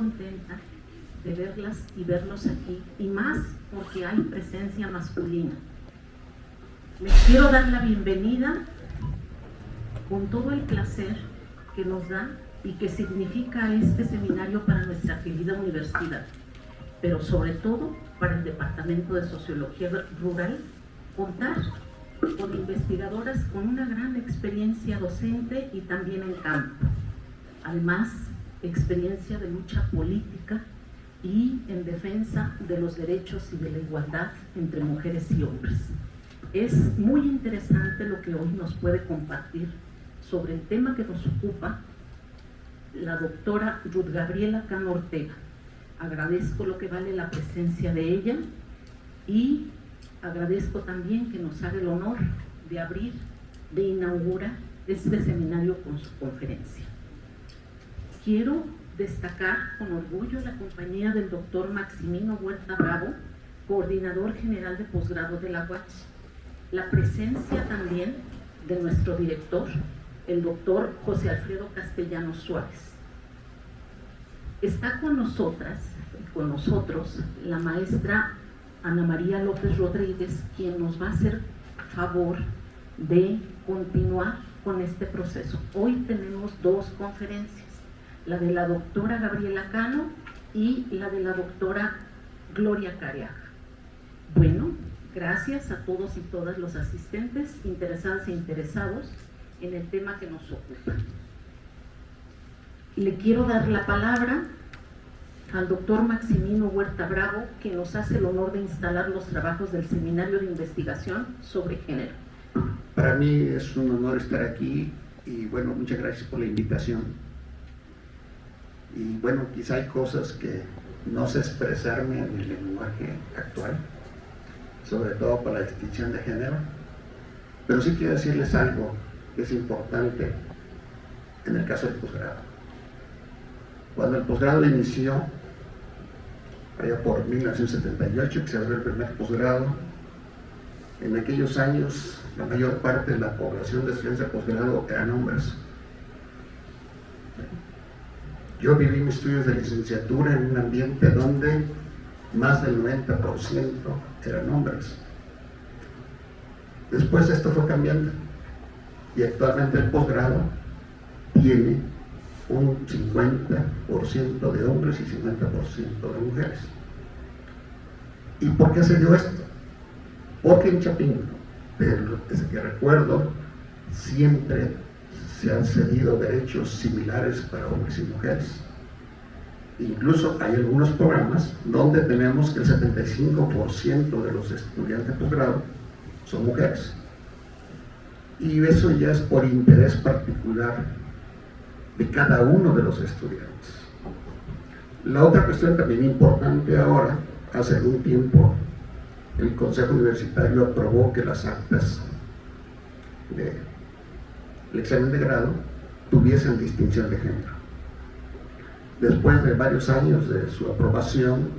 contenta de verlas y verlos aquí, y más porque hay presencia masculina. Les quiero dar la bienvenida con todo el placer que nos da y que significa este seminario para nuestra querida universidad, pero sobre todo para el Departamento de Sociología Rural, contar con investigadoras con una gran experiencia docente y también en campo. Además, experiencia de lucha política y en defensa de los derechos y de la igualdad entre mujeres y hombres. Es muy interesante lo que hoy nos puede compartir sobre el tema que nos ocupa la doctora Ruth Gabriela Cano Ortega. Agradezco lo que vale la presencia de ella y agradezco también que nos haga el honor de abrir, de inaugurar este seminario con su conferencia. Quiero destacar con orgullo la compañía del doctor Maximino Huerta Bravo, coordinador general de posgrado de la UACH, la presencia también de nuestro director, el doctor José Alfredo Castellanos Suárez. Está con nosotras, con nosotros, la maestra Ana María López Rodríguez, quien nos va a hacer favor de continuar con este proceso. Hoy tenemos dos conferencias, la de la doctora Gabriela Cano y la de la doctora Gloria Careaga. Bueno, gracias a todos y todas los asistentes, interesadas e interesados en el tema que nos ocupa. Le quiero dar la palabra al doctor Maximino Huerta Bravo, que nos hace el honor de instalar los trabajos del Seminario de Investigación sobre Género. Para mí es un honor estar aquí y bueno, muchas gracias por la invitación. Y bueno, quizá hay cosas que no sé expresarme en el lenguaje actual, sobre todo para la distinción de género, pero sí quiero decirles algo que es importante en el caso del posgrado. Cuando el posgrado inició, allá por 1978, que se abrió el primer posgrado, en aquellos años la mayor parte de la población de estudiantes de posgrado eran hombres. Yo viví mis estudios de licenciatura en un ambiente donde más del 90% eran hombres. Después esto fue cambiando y actualmente el posgrado tiene un 50% de hombres y 50% de mujeres. ¿Y por qué se dio esto? Porque en Chapingo, desde que recuerdo, siempre se han cedido derechos similares para hombres y mujeres. Incluso hay algunos programas donde tenemos que el 75% de los estudiantes de posgrado son mujeres. Y eso ya es por interés particular de cada uno de los estudiantes. La otra cuestión también importante ahora, hace algún tiempo, el Consejo Universitario aprobó que las actas del examen de grado tuviesen distinción de género. Después de varios años de su aprobación,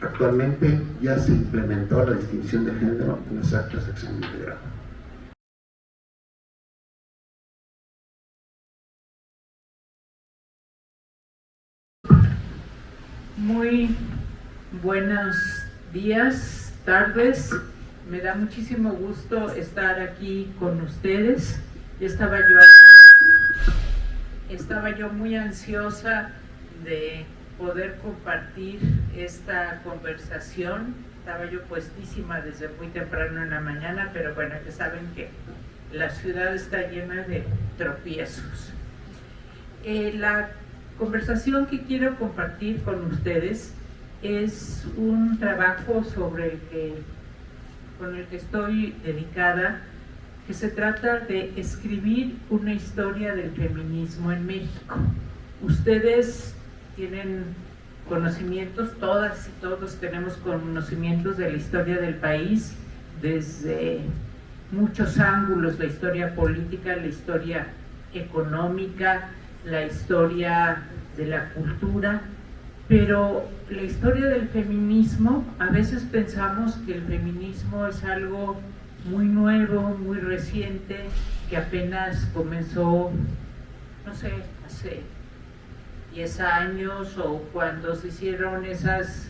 actualmente ya se implementó la distinción de género en las actas de examen de grado. Muy buenos días, tardes. Me da muchísimo gusto estar aquí con ustedes. Estaba yo muy ansiosa de poder compartir esta conversación. Estaba yo puestísima desde muy temprano en la mañana, pero bueno, ya saben que la ciudad está llena de tropiezos. La conversación que quiero compartir con ustedes es un trabajo con el que estoy dedicada, que se trata de escribir una historia del feminismo en México. Ustedes tienen conocimientos, todas y todos tenemos conocimientos de la historia del país desde muchos ángulos: la historia política, la historia económica, la historia de la cultura, pero la historia del feminismo, a veces pensamos que el feminismo es algo muy nuevo, muy reciente, que apenas comenzó, no sé, hace 10 años o cuando se hicieron esas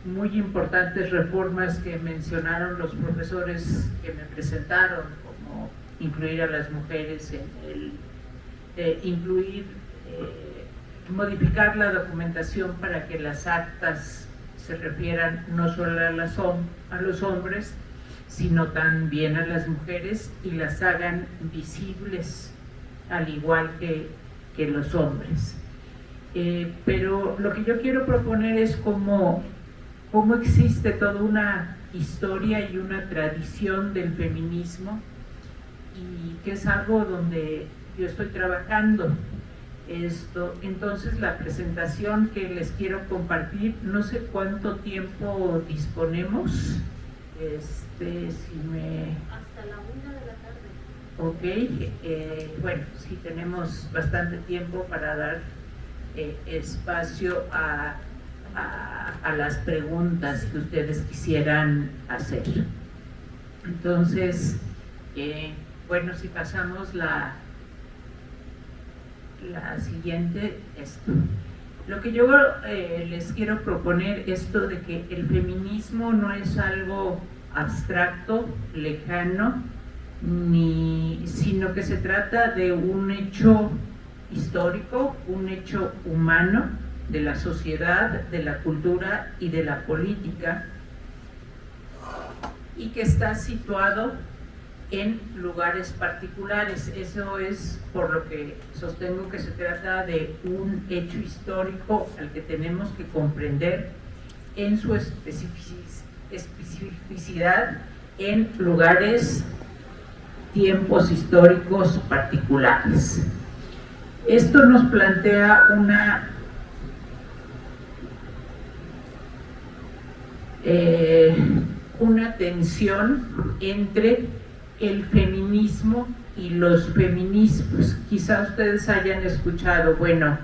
muy importantes reformas que mencionaron los profesores que me presentaron, como incluir a las mujeres en modificar la documentación para que las actas se refieran no solo a los hombres, sino también a las mujeres y las hagan visibles al igual que los hombres. Pero lo que yo quiero proponer es cómo existe toda una historia y una tradición del feminismo, y que es algo donde yo estoy trabajando esto. Entonces la presentación que les quiero compartir, no sé cuánto tiempo disponemos, Hasta la 1 de la tarde. Ok, bueno, sí tenemos bastante tiempo para dar espacio a las preguntas que ustedes quisieran hacer. Entonces, bueno, si pasamos la siguiente, esto. Lo que yo les quiero proponer, esto de que el feminismo no es algo abstracto, lejano, sino que se trata de un hecho histórico, un hecho humano de la sociedad, de la cultura y de la política, y que está situado en lugares particulares. Eso es por lo que sostengo que se trata de un hecho histórico al que tenemos que comprender en su especificidad en lugares, tiempos históricos particulares. Esto nos plantea una tensión entre el feminismo y los feminismos. Quizá ustedes hayan escuchado, bueno,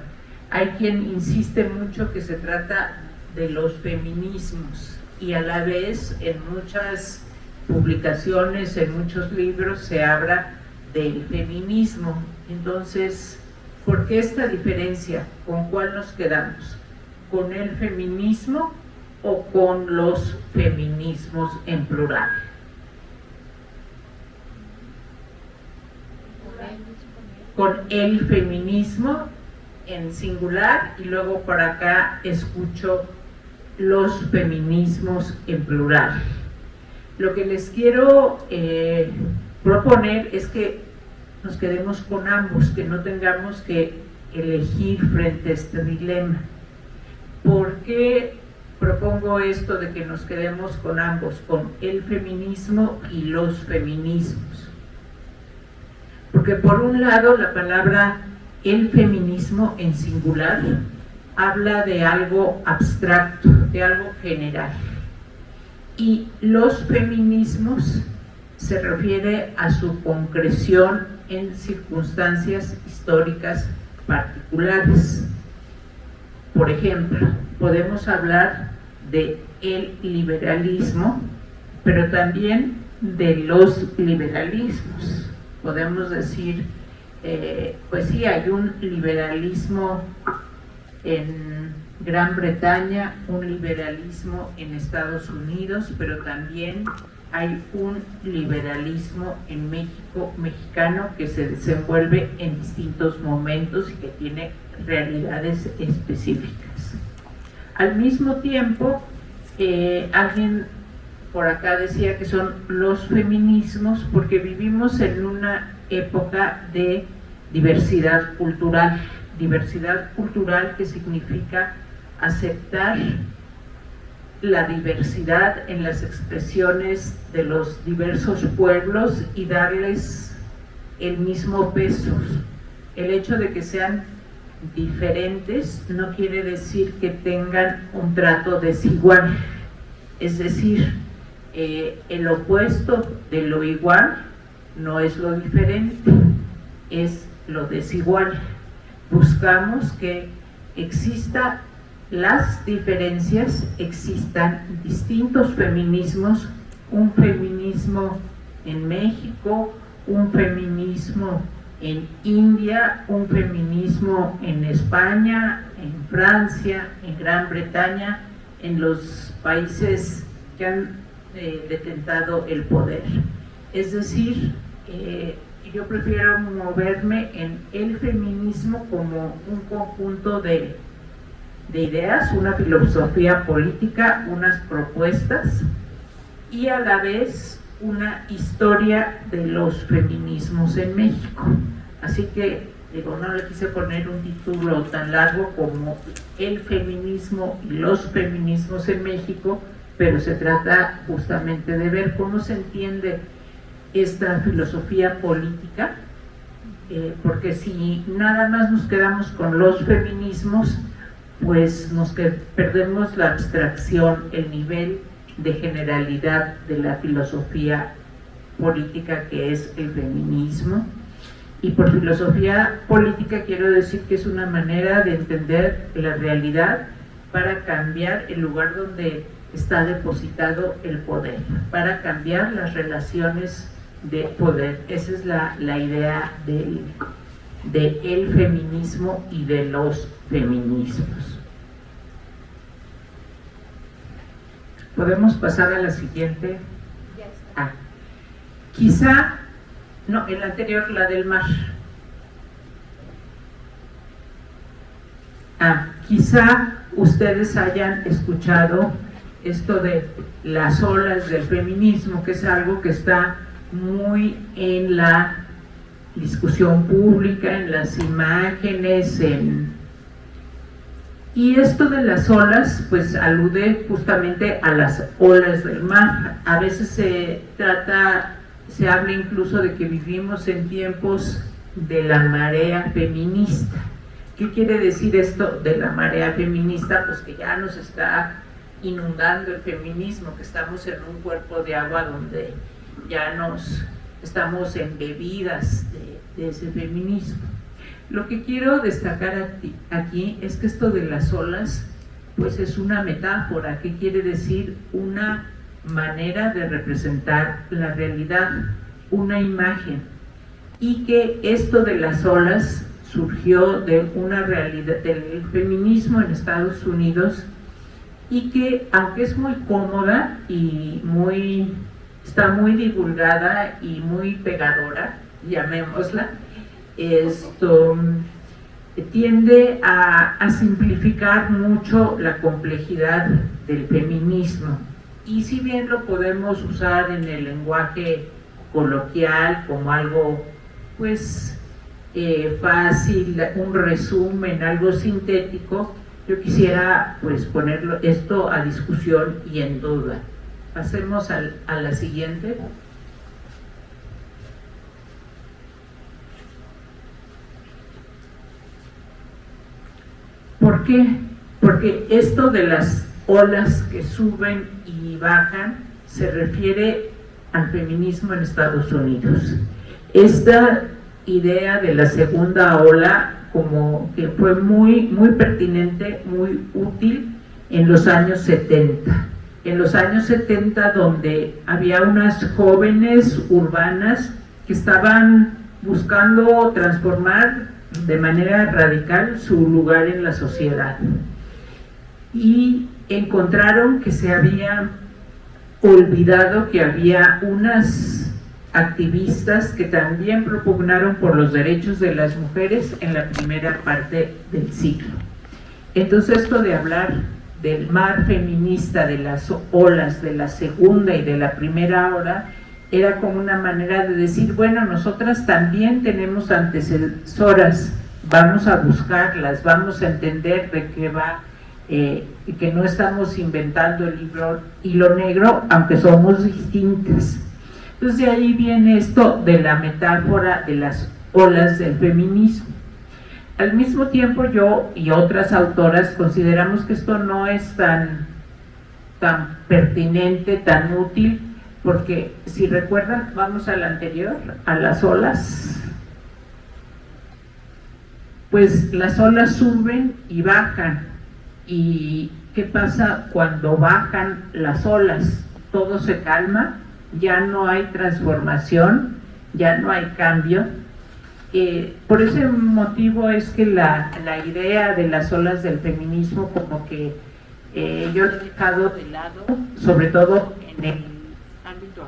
hay quien insiste mucho que se trata de los feminismos, y a la vez en muchas publicaciones, en muchos libros se habla del feminismo. Entonces, ¿por qué esta diferencia? ¿Con cuál nos quedamos? ¿Con el feminismo o con los feminismos en plural? Con el feminismo en singular, y luego por acá escucho los feminismos en plural. Lo que les quiero proponer es que nos quedemos con ambos, que no tengamos que elegir frente a este dilema. ¿Por qué propongo esto de que nos quedemos con ambos, con el feminismo y los feminismos? Porque por un lado la palabra el feminismo en singular habla de algo abstracto, de algo general, y los feminismos se refiere a su concreción en circunstancias históricas particulares. Por ejemplo, podemos hablar de el liberalismo, pero también de los liberalismos. Podemos decir, pues sí, hay un liberalismo en Gran Bretaña, un liberalismo en Estados Unidos, pero también hay un liberalismo en México, mexicano, que se desenvuelve en distintos momentos y que tiene realidades específicas. Al mismo tiempo, alguien por acá decía que son los feminismos porque vivimos en una época de diversidad cultural que significa aceptar la diversidad en las expresiones de los diversos pueblos y darles el mismo peso. El hecho de que sean diferentes no quiere decir que tengan un trato desigual, es decir, el opuesto de lo igual no es lo diferente, es lo desigual. Buscamos que exista las diferencias, existan distintos feminismos, un feminismo en México, un feminismo en India, un feminismo en España, en Francia, en Gran Bretaña, en los países que han detentado el poder. Es decir, yo prefiero moverme en el feminismo como un conjunto de ideas, una filosofía política, unas propuestas y a la vez una historia de los feminismos en México. Así que, digo, no le quise poner un título tan largo como El feminismo y los feminismos en México, pero se trata justamente de ver cómo se entiende esta filosofía política, porque si nada más nos quedamos con los feminismos, pues perdemos la abstracción, el nivel de generalidad de la filosofía política que es el feminismo. Y por filosofía política quiero decir que es una manera de entender la realidad para cambiar el lugar donde está depositado el poder, para cambiar las relaciones de poder. Esa es la idea del feminismo y de los feminismos. ¿Podemos pasar a la siguiente? Quizá, no, el anterior, la del mar. Quizá ustedes hayan escuchado esto de las olas del feminismo, que es algo que está muy en la discusión pública, en las imágenes, y esto de las olas pues alude justamente a las olas del mar. A veces se habla incluso de que vivimos en tiempos de la marea feminista. ¿Qué quiere decir esto de la marea feminista? Pues que ya nos está inundando el feminismo, que estamos en un cuerpo de agua donde ya nos estamos embebidas de ese feminismo. Lo que quiero destacar aquí es que esto de las olas pues es una metáfora, que quiere decir una manera de representar la realidad, una imagen, y que esto de las olas surgió de una realidad del feminismo en Estados Unidos, y que aunque es muy cómoda y está muy divulgada y muy pegadora, llamémosla, esto tiende a simplificar mucho la complejidad del feminismo. Y si bien lo podemos usar en el lenguaje coloquial como algo pues fácil, un resumen, algo sintético, yo quisiera pues ponerlo esto a discusión y en duda. Pasemos a la siguiente. ¿Por qué? Porque esto de las olas que suben y bajan se refiere al feminismo en Estados Unidos. Esta idea de la segunda ola como que fue muy pertinente, muy útil en los años 70. En los años 70, donde había unas jóvenes urbanas que estaban buscando transformar de manera radical su lugar en la sociedad, y encontraron que se había olvidado que había unas activistas que también propugnaron por los derechos de las mujeres en la primera parte del siglo. Entonces esto de hablar del mar feminista, de las olas de la segunda y de la primera ola, era como una manera de decir, bueno, nosotras también tenemos antecesoras, vamos a buscarlas, vamos a entender de qué va, y que no estamos inventando el hilo negro, aunque somos distintas. Entonces de ahí viene esto de la metáfora de las olas del feminismo. Al mismo tiempo yo y otras autoras consideramos que esto no es tan pertinente, tan útil, porque si recuerdan, vamos a la anterior, a las olas. Pues las olas suben y bajan. ¿Y qué pasa cuando bajan las olas? Todo se calma, ya no hay transformación, ya no hay cambio. Por ese motivo es que la idea de las olas del feminismo como que yo lo he dejado de lado, sobre todo en el ámbito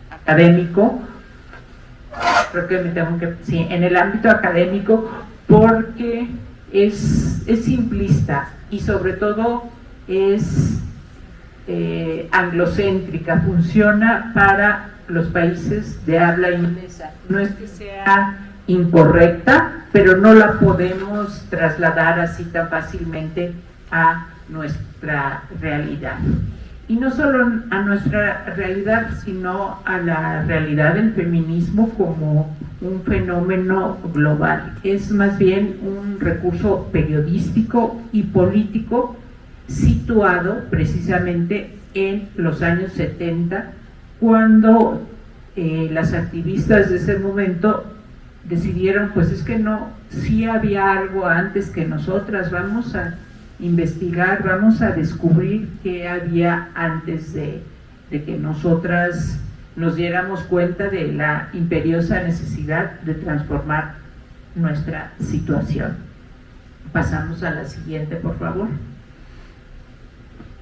académico. Creo que en el ámbito académico, porque es simplista y sobre todo es anglocéntrica, funciona para los países de habla inglesa. No es que sea incorrecta, pero no la podemos trasladar así tan fácilmente a nuestra realidad. Y no solo a nuestra realidad, sino a la realidad del feminismo como un fenómeno global. Es más bien un recurso periodístico y político situado precisamente en los años 70, cuando las activistas de ese momento decidieron, pues es que no, sí había algo antes que nosotras, vamos a investigar, vamos a descubrir qué había antes de que nosotras nos diéramos cuenta de la imperiosa necesidad de transformar nuestra situación. Pasamos a la siguiente, por favor.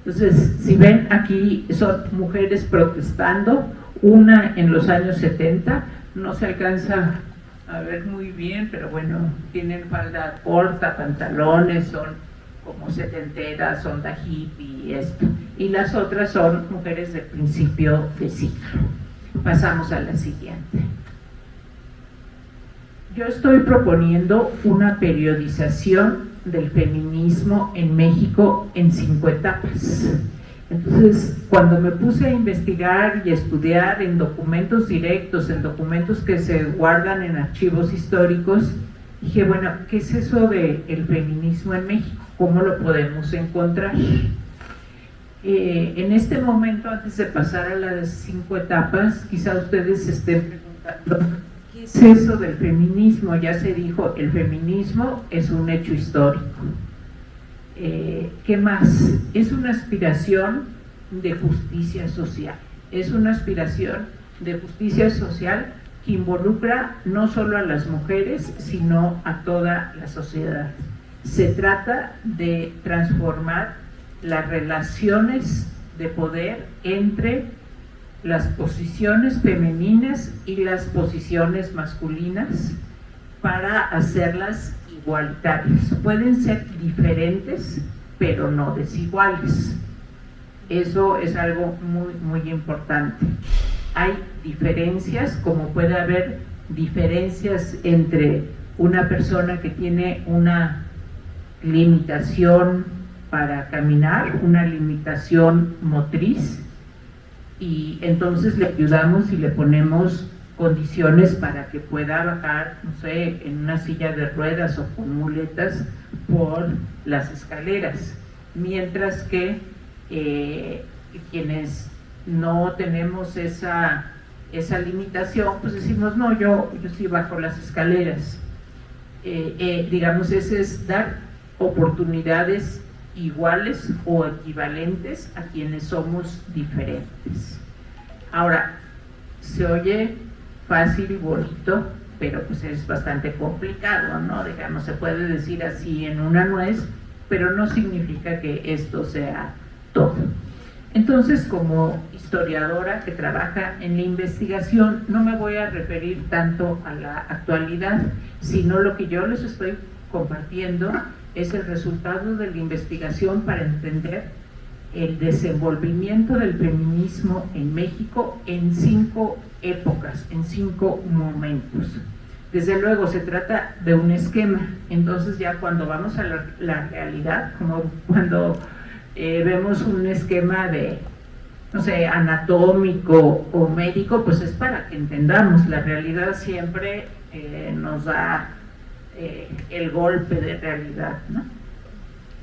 Entonces, si ven, aquí son mujeres protestando, una en los años 70, no se alcanza a ver muy bien, pero bueno, tienen falda corta, pantalones, son como setenteras, onda hippie y esto. Y las otras son mujeres del principio de siglo. Pasamos a la siguiente. Yo estoy proponiendo una periodización del feminismo en México en 5 etapas. Entonces, cuando me puse a investigar y a estudiar en documentos directos, en documentos que se guardan en archivos históricos, dije, bueno, ¿qué es eso del feminismo en México? ¿Cómo lo podemos encontrar? En este momento, antes de pasar a las 5 etapas, quizá ustedes se estén preguntando, ¿qué es eso del feminismo? Ya se dijo, el feminismo es un hecho histórico. ¿Qué más? Es una aspiración de justicia social. Es una aspiración de justicia social que involucra no solo a las mujeres, sino a toda la sociedad. Se trata de transformar las relaciones de poder entre las posiciones femeninas y las posiciones masculinas para hacerlas igualitarias. Pueden ser diferentes, pero no desiguales. Eso es algo muy, muy importante. Hay diferencias, como puede haber diferencias entre una persona que tiene una limitación para caminar, una limitación motriz, y entonces le ayudamos y le ponemos condiciones para que pueda bajar, no sé, en una silla de ruedas o con muletas por las escaleras, mientras que quienes no tenemos esa limitación, pues decimos, no, yo sí bajo las escaleras. Digamos, ese es dar oportunidades iguales o equivalentes a quienes somos diferentes. Ahora, se oye fácil y bonito, pero pues es bastante complicado, ¿no? Digamos, se puede decir así en una nuez, pero no significa que esto sea todo. Entonces, como historiadora que trabaja en la investigación, no me voy a referir tanto a la actualidad, sino lo que yo les estoy compartiendo es el resultado de la investigación para entender el desenvolvimiento del feminismo en México en 5 épocas, en 5 momentos. Desde luego se trata de un esquema, entonces ya cuando vamos a la realidad, como cuando vemos un esquema de, no sé, anatómico o médico, pues es para que entendamos, la realidad siempre nos da el golpe de realidad, ¿no?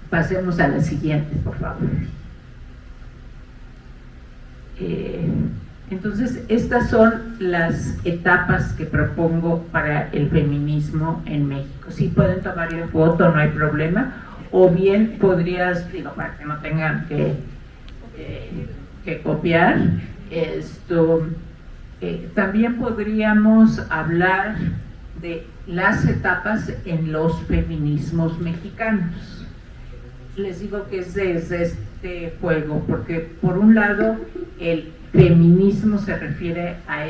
Pasemos a la siguiente, por favor. Entonces, estas son las etapas que propongo para el feminismo en México. Sí pueden tomarle foto, no hay problema, o bien podrías, digo, para que no tengan que copiar esto, también podríamos hablar de las etapas en los feminismos mexicanos. Les digo que es desde este juego, porque por un lado el feminismo se refiere a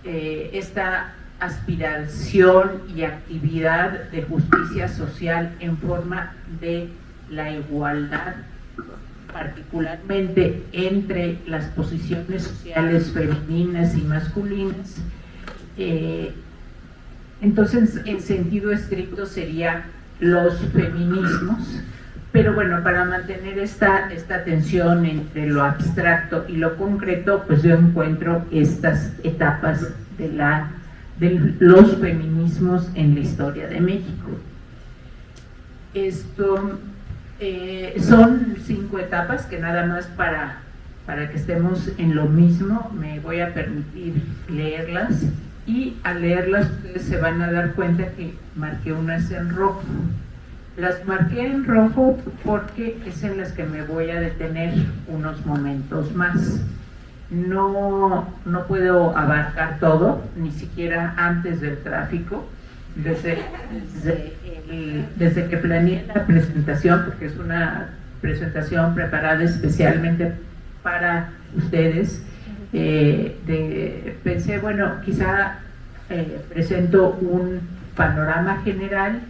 esta aspiración y actividad de justicia social en forma de la igualdad, particularmente entre las posiciones sociales femeninas y masculinas. Entonces, en sentido estricto sería los feminismos, pero bueno, para mantener esta tensión entre lo abstracto y lo concreto, pues yo encuentro estas etapas de los feminismos en la historia de México. Son 5 etapas que nada más para que estemos en lo mismo me voy a permitir leerlas, y al leerlas ustedes se van a dar cuenta que marqué unas en rojo. Las marqué en rojo porque es en las que me voy a detener unos momentos más. No puedo abarcar todo, ni siquiera antes del tráfico. Desde que planeé la presentación, porque es una presentación preparada especialmente para ustedes, pensé, bueno, quizá presento un panorama general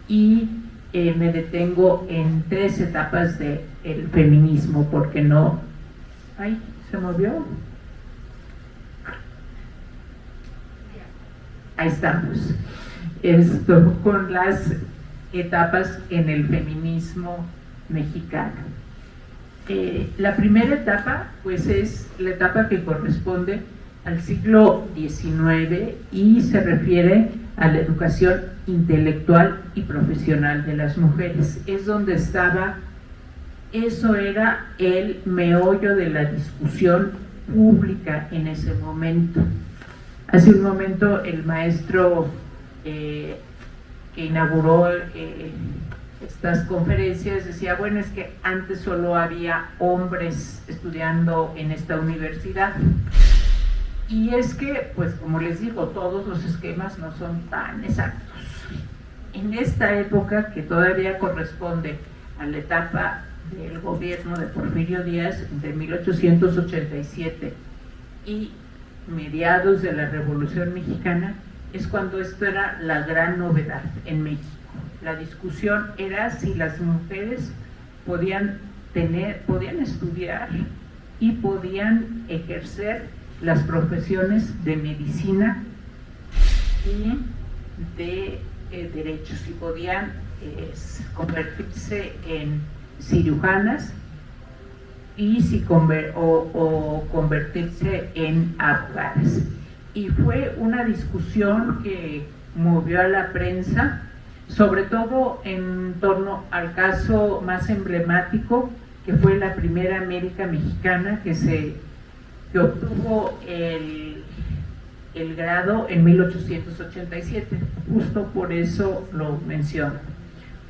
y me detengo en 3 etapas del feminismo, porque no... ¡Ay! ¿Se movió? Ahí estamos. Con las etapas en el feminismo mexicano. La primera etapa, pues, es la etapa que corresponde al siglo XIX y se refiere a la educación intelectual y profesional de las mujeres. Es donde estaba, eso era el meollo de la discusión pública en ese momento. Hace un momento el maestro que inauguró estas conferencias decía, bueno, es que antes solo había hombres estudiando en esta universidad. Y es que, pues como les digo, todos los esquemas no son tan exactos. En esta época, que todavía corresponde a la etapa del gobierno de Porfirio Díaz, entre 1887 y mediados de la Revolución Mexicana, es cuando esto era la gran novedad en México. La discusión era si las mujeres podían estudiar y podían ejercer las profesiones de medicina y de derecho, si podían convertirse en cirujanas y o convertirse en abogadas. Y fue una discusión que movió a la prensa, sobre todo en torno al caso más emblemático, que fue la primera América mexicana que obtuvo el grado en 1887. Justo por eso lo menciono.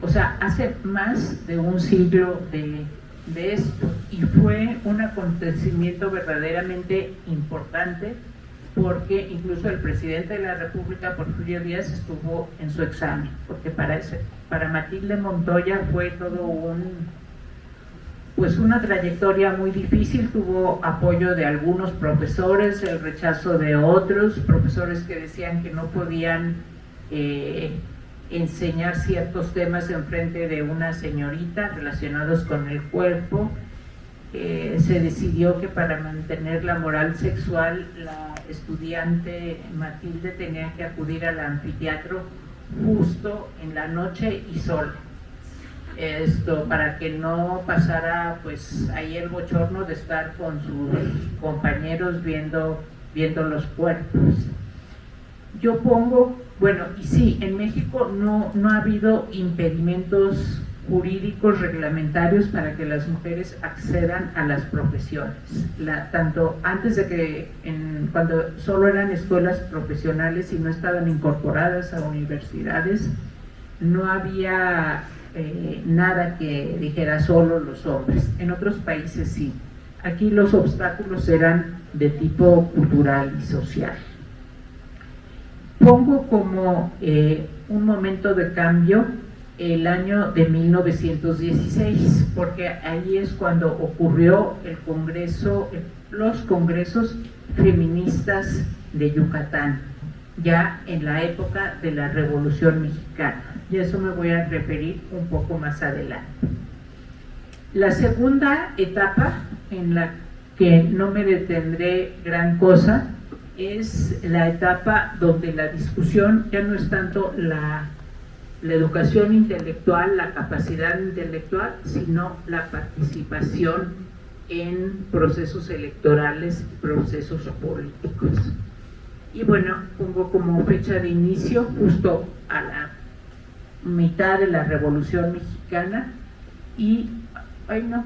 O sea, hace más de un siglo de esto, y fue un acontecimiento verdaderamente importante, porque incluso el presidente de la República, Porfirio Díaz, estuvo en su examen, porque para Matilde Montoya fue todo una trayectoria muy difícil. Tuvo apoyo de algunos profesores, el rechazo de otros profesores que decían que no podían enseñar ciertos temas en frente de una señorita relacionados con el cuerpo. Se decidió que para mantener la moral sexual, la estudiante Matilde tenía que acudir al anfiteatro justo en la noche y sola. Para que no pasara pues ahí el bochorno de estar con sus compañeros viendo los cuerpos. Yo pongo, bueno, y sí, en México no ha habido impedimentos jurídicos reglamentarios para que las mujeres accedan a las profesiones. Tanto antes de que, cuando solo eran escuelas profesionales y no estaban incorporadas a universidades, no había nada que dijera solo los hombres. En otros países sí. Aquí los obstáculos eran de tipo cultural y social. pongo como un momento de cambio el año de 1916, porque ahí es cuando ocurrió el congreso, los congresos feministas de Yucatán, ya en la época de la Revolución Mexicana, y a eso me voy a referir un poco más adelante. La segunda etapa, en la que no me detendré gran cosa, es la etapa donde la discusión ya no es tanto la educación intelectual, la capacidad intelectual, sino la participación en procesos electorales y procesos políticos. Y bueno, pongo como fecha de inicio justo a la mitad de la Revolución Mexicana y, ay no,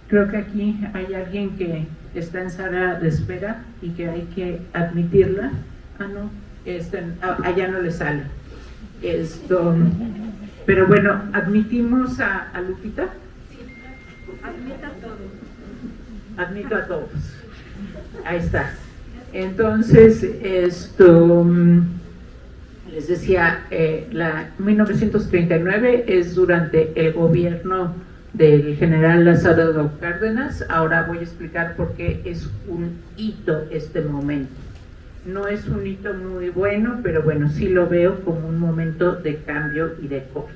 creo que aquí hay alguien que está en sala de espera y que hay que admitirla. Ah, no, allá no le sale. Pero bueno, ¿admitimos a Lupita? Admita a todos. Admito a todos. Ahí está. Entonces, les decía, la 1939 es durante el gobierno del general Lázaro Cárdenas. Ahora voy a explicar por qué es un hito este momento. No es un hito muy bueno, pero bueno, sí lo veo como un momento de cambio y de corte.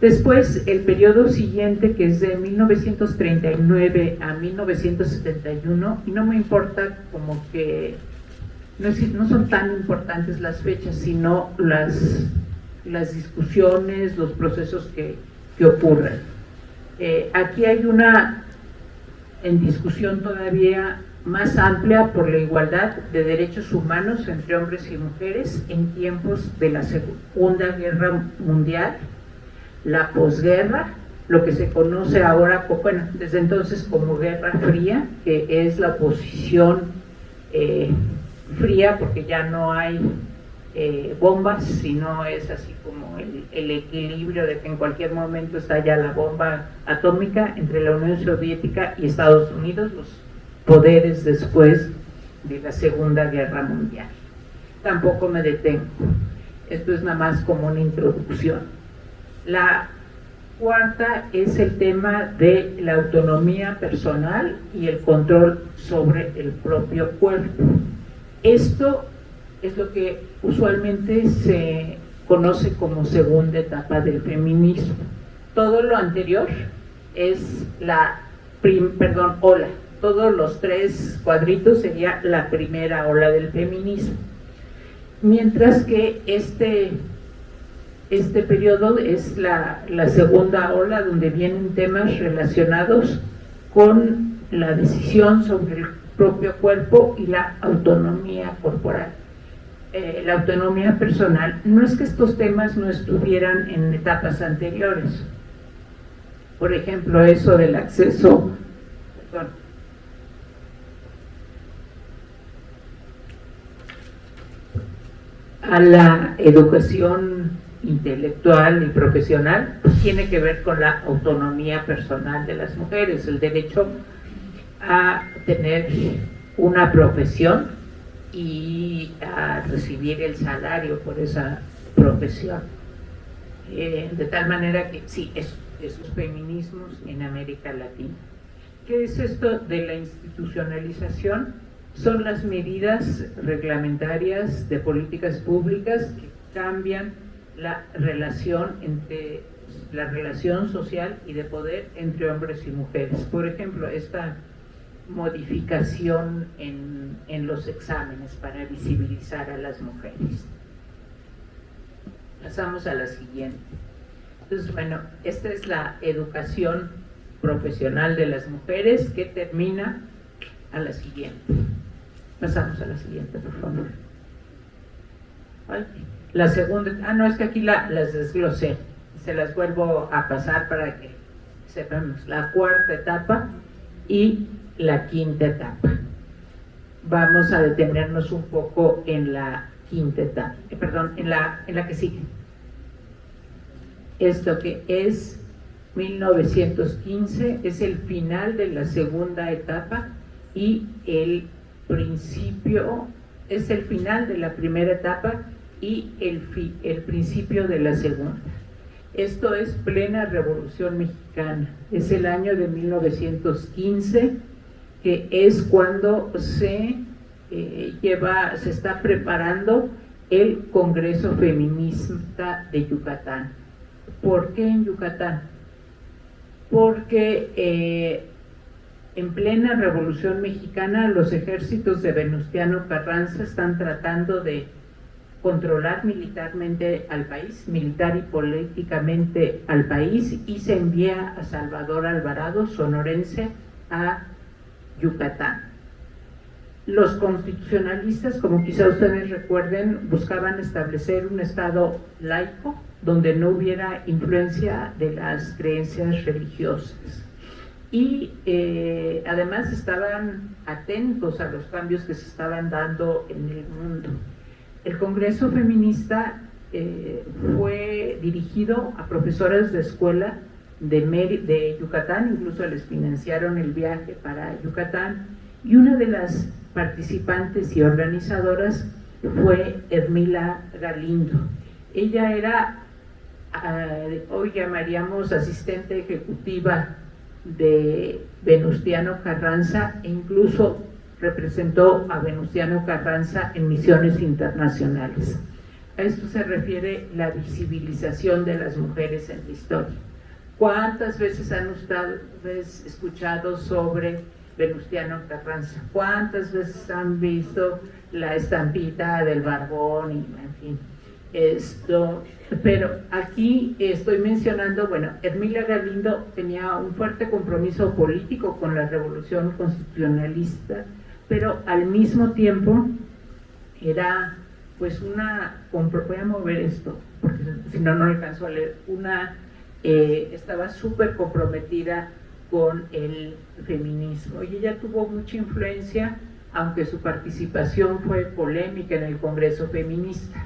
Después, el periodo siguiente, que es de 1939 a 1971, y no me importa como que, no son tan importantes las fechas, sino las discusiones, los procesos que ocurren. Aquí hay una en discusión todavía más amplia por la igualdad de derechos humanos entre hombres y mujeres en tiempos de la Segunda Guerra Mundial, la posguerra, lo que se conoce ahora, bueno, desde entonces como Guerra Fría, que es la oposición fría porque ya no hay bombas, sino es así como el equilibrio de que en cualquier momento estalla la bomba atómica entre la Unión Soviética y Estados Unidos, los poderes después de la Segunda Guerra Mundial. Tampoco me detengo, esto es nada más como una introducción. La cuarta es el tema de la autonomía personal y el control sobre el propio cuerpo. Esto es lo que usualmente se conoce como segunda etapa del feminismo. Todo lo anterior es la ola. Todos los tres cuadritos sería la primera ola del feminismo. Mientras que este periodo es la segunda ola, donde vienen temas relacionados con la decisión sobre el propio cuerpo y la autonomía corporal. La autonomía personal. No es que estos temas no estuvieran en etapas anteriores. Por ejemplo, eso del acceso, a la educación intelectual y profesional, pues tiene que ver con la autonomía personal de las mujeres, el derecho a tener una profesión y a recibir el salario por esa profesión. De tal manera que sí, esos feminismos en América Latina. ¿Qué es esto de la institucionalización? Son las medidas reglamentarias de políticas públicas que cambian la relación social y de poder entre hombres y mujeres. Por ejemplo, esta modificación en los exámenes para visibilizar a las mujeres. Pasamos a la siguiente. Entonces, bueno, esta es la educación profesional de las mujeres, que termina a la siguiente. Pasamos a la siguiente, por favor. Ay, la segunda, no, es que aquí las desglosé, se las vuelvo a pasar para que sepamos. La cuarta etapa y la quinta etapa. Vamos a detenernos un poco en la quinta etapa, en la que sigue. Esto que es 1915 es el final de la segunda etapa y el principio es el final de la primera etapa y el principio de la segunda. Esto es plena Revolución Mexicana, es el año de 1915, que es cuando se está preparando el Congreso Feminista de Yucatán. ¿Por qué en Yucatán? Porque en plena Revolución Mexicana los ejércitos de Venustiano Carranza están tratando de controlar militarmente al país, militar y políticamente al país, y se envía a Salvador Alvarado, sonorense, a Yucatán. Los constitucionalistas, como quizá ustedes recuerden, buscaban establecer un estado laico donde no hubiera influencia de las creencias religiosas. Y además estaban atentos a los cambios que se estaban dando en el mundo. El Congreso Feminista fue dirigido a profesoras de escuela de Yucatán, incluso les financiaron el viaje para Yucatán, y una de las participantes y organizadoras fue Ermila Galindo. Ella era, hoy llamaríamos asistente ejecutiva de Venustiano Carranza, e incluso representó a Venustiano Carranza en misiones internacionales. A esto se refiere la visibilización de las mujeres en la historia. ¿Cuántas veces han ustedes escuchado sobre Venustiano Carranza? ¿Cuántas veces han visto la estampita del barbón? Y, en fin, pero aquí estoy mencionando, bueno, Ermila Galindo tenía un fuerte compromiso político con la Revolución Constitucionalista, pero al mismo tiempo era pues voy a mover esto porque si no alcanzo a leer, estaba súper comprometida con el feminismo, y ella tuvo mucha influencia, aunque su participación fue polémica en el Congreso Feminista.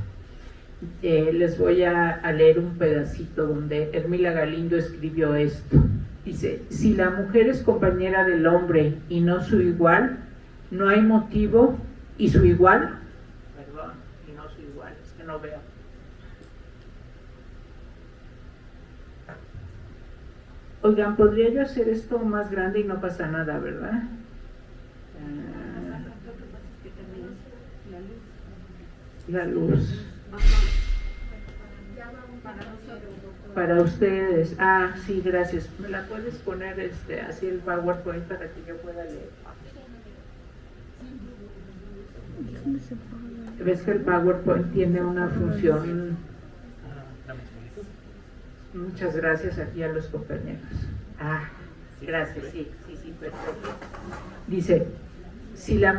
Les voy a leer un pedacito donde Ermila Galindo escribió esto. Dice: si la mujer es compañera del hombre y no su igual, no hay motivo, y su igual, perdón, y no su igual, es que no veo. Oigan, ¿podría yo hacer esto más grande y no pasa nada, verdad? La luz. Para ustedes. Ah, sí, gracias. ¿Me la puedes poner así el PowerPoint para que yo pueda leer? ¿Ves que el PowerPoint tiene una función? Muchas gracias aquí a los compañeros. Ah, gracias, sí, perfecto. Dice: si la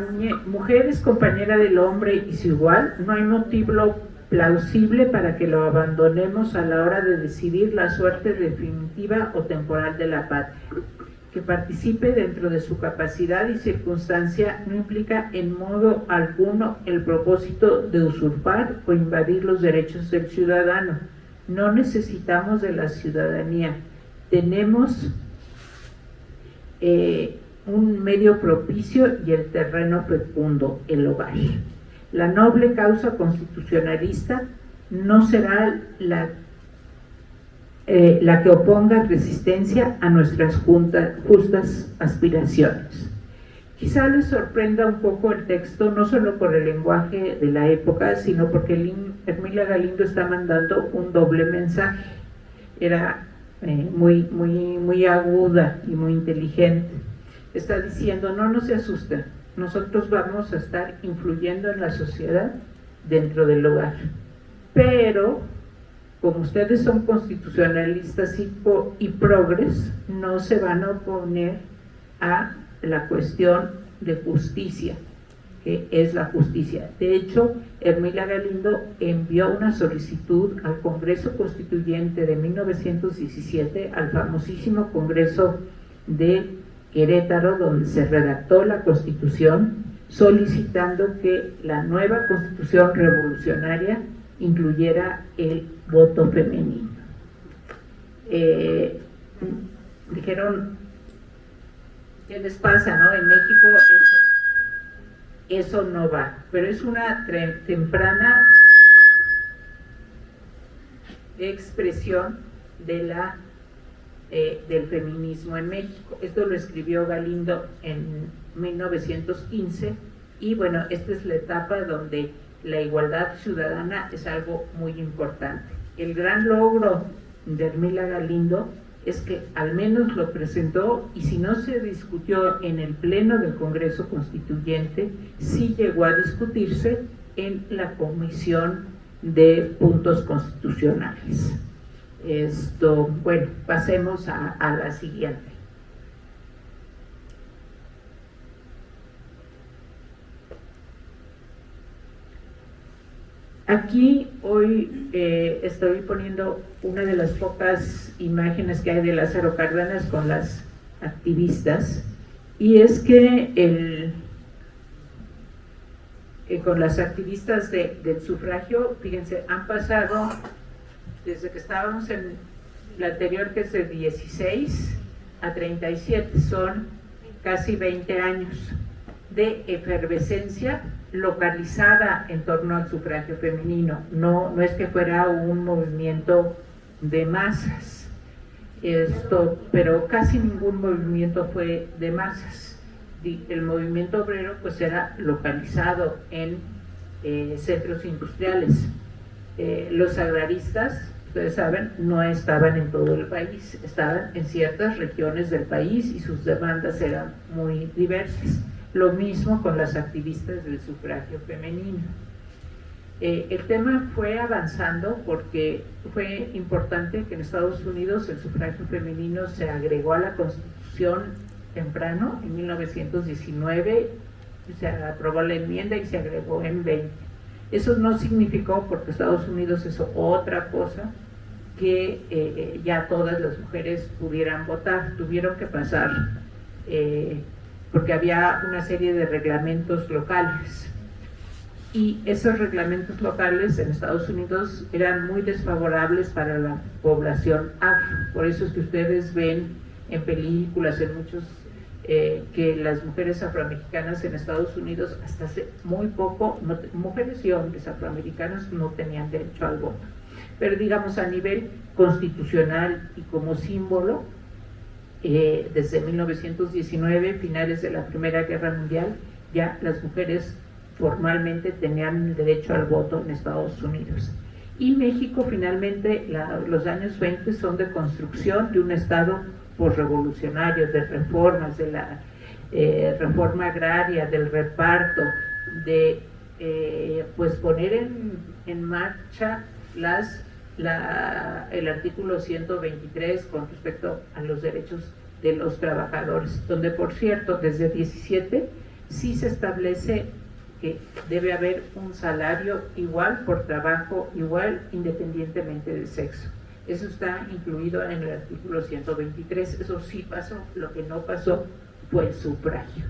mujer es compañera del hombre y su igual, no hay motivo plausible para que lo abandonemos a la hora de decidir la suerte definitiva o temporal de la patria. Que participe dentro de su capacidad y circunstancia no implica en modo alguno el propósito de usurpar o invadir los derechos del ciudadano. No necesitamos de la ciudadanía, tenemos un medio propicio y el terreno fecundo, el hogar. La noble causa constitucionalista no será la que oponga resistencia a nuestras justas aspiraciones. Quizá les sorprenda un poco el texto, no solo por el lenguaje de la época, sino porque Ermila Galindo está mandando un doble mensaje. Era muy aguda y muy inteligente. Está diciendo: no se asusten, nosotros vamos a estar influyendo en la sociedad dentro del hogar, pero como ustedes son constitucionalistas y progres, no se van a oponer a la cuestión de justicia, que es la justicia. De hecho, Ermila Galindo envió una solicitud al Congreso Constituyente de 1917, al famosísimo Congreso de Querétaro, donde se redactó la Constitución, solicitando que la nueva Constitución revolucionaria incluyera el voto femenino. Dijeron: ¿qué les pasa, no? En México eso no va, pero es una temprana expresión de del feminismo en México. Esto lo escribió Galindo en 1915 y bueno, esta es la etapa donde la igualdad ciudadana es algo muy importante. El gran logro de Ermila Galindo es que al menos lo presentó, y si no se discutió en el Pleno del Congreso Constituyente, sí llegó a discutirse en la Comisión de Puntos Constitucionales. Bueno, pasemos a la siguiente. Aquí hoy estoy poniendo una de las pocas imágenes que hay de Lázaro Cárdenas con las activistas, y es que con las activistas del sufragio, fíjense, han pasado desde que estábamos en la anterior, que es de 16 a 37, son casi 20 años de efervescencia localizada en torno al sufragio femenino. No es que fuera un movimiento de masas, pero casi ningún movimiento fue de masas. El movimiento obrero pues era localizado en centros industriales. Los agraristas, ustedes saben, no estaban en todo el país, estaban en ciertas regiones del país y sus demandas eran muy diversas. Lo mismo con las activistas del sufragio femenino. El tema fue avanzando porque fue importante que en Estados Unidos el sufragio femenino se agregó a la Constitución temprano, en 1919, se aprobó la enmienda y se agregó en 20. Eso no significó, porque Estados Unidos hizo otra cosa, que ya todas las mujeres pudieran votar. Tuvieron que pasar porque había una serie de reglamentos locales, y esos reglamentos locales en Estados Unidos eran muy desfavorables para la población afro. Por eso es que ustedes ven en películas, en muchos, que las mujeres afroamericanas en Estados Unidos hasta hace muy poco, mujeres y hombres afroamericanos no tenían derecho al voto. Pero digamos, a nivel constitucional y como símbolo, desde 1919, finales de la Primera Guerra Mundial, ya las mujeres formalmente tenían derecho al voto en Estados Unidos. Y México, finalmente, los años 20 son de construcción de un Estado posrevolucionario, de reformas, de la reforma agraria, del reparto, de pues poner en marcha el artículo 123 con respecto a los derechos de los trabajadores, donde, por cierto, desde 17 sí se establece que debe haber un salario igual por trabajo igual, independientemente del sexo. Eso está incluido en el artículo 123, eso sí pasó. Lo que no pasó fue el sufragio.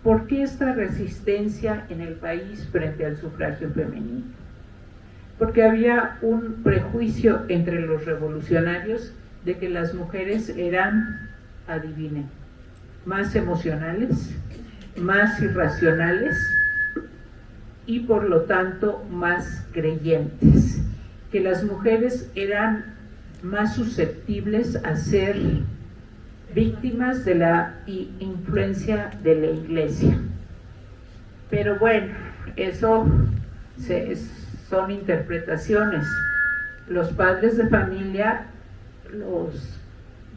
¿Por qué esta resistencia en el país frente al sufragio femenino? Porque había un prejuicio entre los revolucionarios de que las mujeres eran, adivinen, más emocionales, más irracionales y por lo tanto más creyentes, que las mujeres eran más susceptibles a ser víctimas de la influencia de la Iglesia. Pero bueno, eso son interpretaciones. Los padres de familia, los